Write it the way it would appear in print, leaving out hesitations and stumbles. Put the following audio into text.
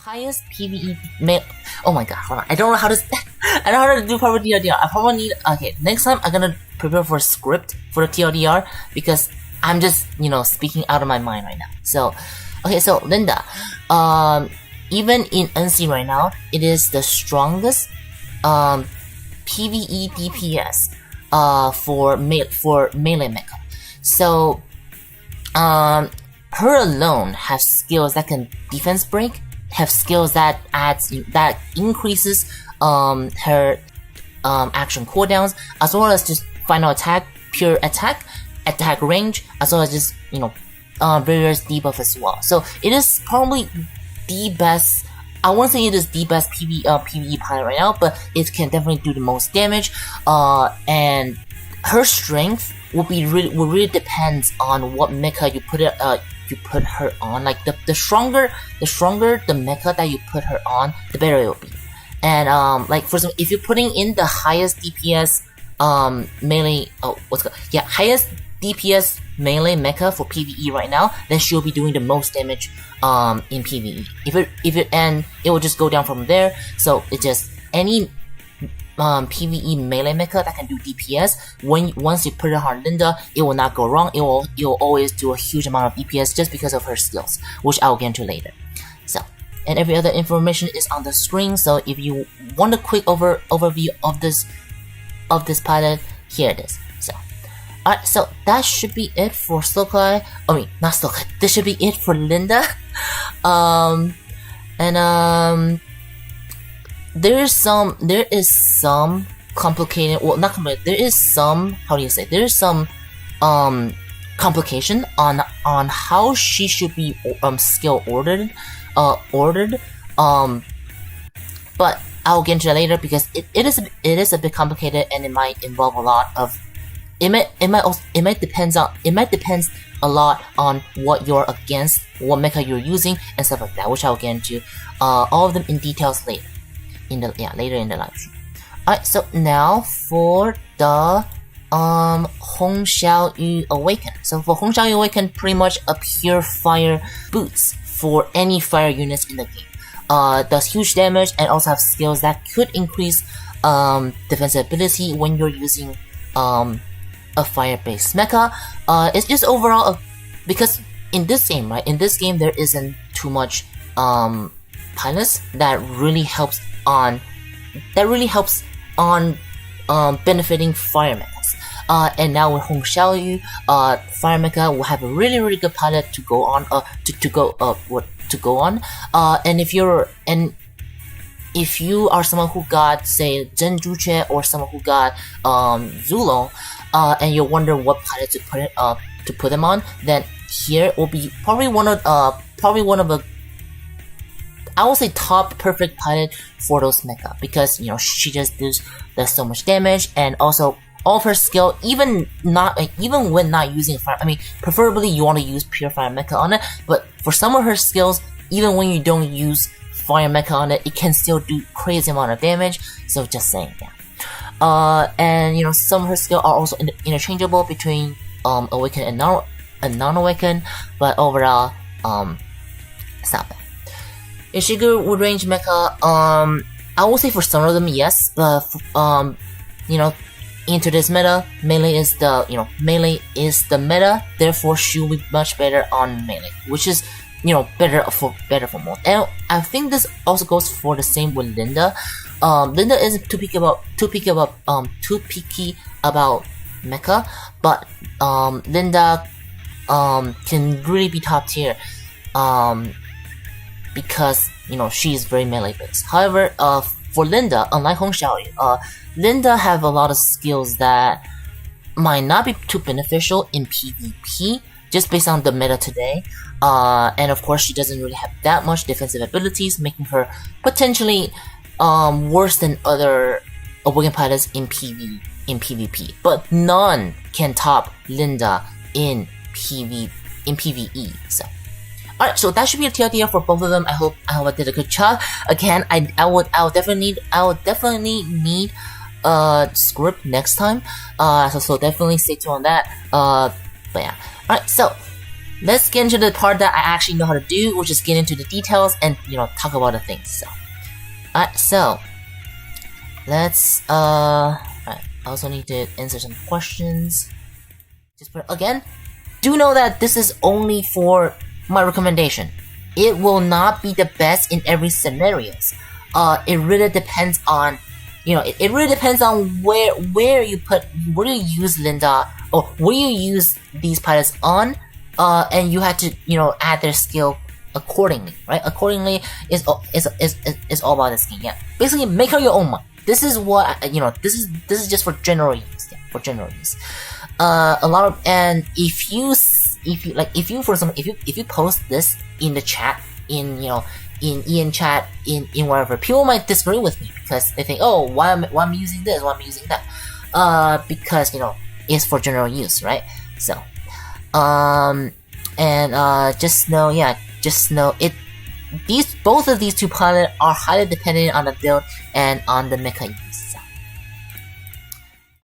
highest PvE male. Oh my god, hold on. I don't know how to. I don't know how to do proper TLDR. I probably need. Okay, next time I'm gonna prepare for a script for the TLDR because I'm just speaking out of my mind right now. So, okay, so Linda, even in NC right now, it is the strongest PvE DPS for melee mecha. So, her alone has skills that can defense break, have skills that increases her action cooldowns, as well as just final attack, pure attack range, as well as just various debuff as well. So it is probably the best. I won't say it is the best PvE pilot right now, but it can definitely do the most damage. And her strength will really depends on what mecha you put her on. Like the stronger the mecha that you put her on, the better it will be. And like for example, if you're putting in the highest DPS melee, highest DPS melee mecha for PvE right now, then she'll be doing the most damage in PvE. And it will just go down from there. So it just any PvE melee mecha that can do DPS, once you put it on Linda, it will not go wrong. It will always do a huge amount of DPS just because of her skills, which I'll get into later. So, and every other information is on the screen. So if you want a quick overview of this pilot, here it is. So, alright, so that should be it for Slokai. I mean, not Slokai. This should be it for Linda. There is some complicated, well, not complicated, there is some, how do you say, there is some complication on how she should be skill ordered, but I'll get into that later because it is a bit complicated and it might involve a lot of, it might depend a lot on what you're against, what mecha you're using and stuff like that, which I'll get into all of them in details later. Later in the live stream. Alright, so now for the Xiaoyu Awaken. So for Xiaoyu Awaken, pretty much a pure fire boots for any fire units in the game. Does huge damage and also have skills that could increase defensive ability when you're using a fire-based mecha. It's just overall because in this game, right? In this game, there isn't too much pilots that really helps on benefiting fire mechas. And now with Xiaoyu, fire mecha will have a really good pilot to go on. And if you are someone who got say Zhenjuche or someone who got Zulong, and you wonder what pilot to put them on, then here will be probably one of the, I will say top perfect pilot for those mecha because she just does so much damage, and also all of her skill, even when not using fire. I mean, preferably you want to use pure fire mecha on it, but for some of her skills, even when you don't use fire mecha on it, it can still do crazy amount of damage. So just saying, yeah. And some of her skills are also interchangeable between Awaken and non-Awaken, but overall, it's not bad. Ishigu would range mecha, I will say for some of them, yes, but, into this meta, melee is the meta, therefore she will be much better on melee, which is, better for most. And I think this also goes for the same with Linda. Linda isn't too picky about mecha, but, Linda, can really be top tier, because she is very melee based. However, for Linda, unlike Xiaoyu, Linda have a lot of skills that might not be too beneficial in PvP, just based on the meta today. And of course, she doesn't really have that much defensive abilities, making her potentially worse than other Awaken pilots in PvP. But none can top Linda in PvE. So. Alright, so that should be a TLDR for both of them. I hope I did a good job. Again, I would definitely need a script next time. So definitely stay tuned on that. But yeah. Alright, so let's get into the part that I actually know how to do, which is get into the details and talk about the things. So, alright, so let's I also need to answer some questions. Again, do know that this is only for my recommendation. It will not be the best in every scenarios. It really depends on, it really depends on where you use Linda or where you use these pilots on, and you have to add their skill accordingly, right? Accordingly is all about the skill. Yeah, basically make up your own mind. This is what this is just for general use. Yeah, for general use. And if you for example if you post this in the chat in Ian chat in whatever, people might disagree with me because they think, oh, why am I using this, why am I using that, because it's for general use, right? So just know it. Both of these two pilots are highly dependent on the build and on the mecha use. So,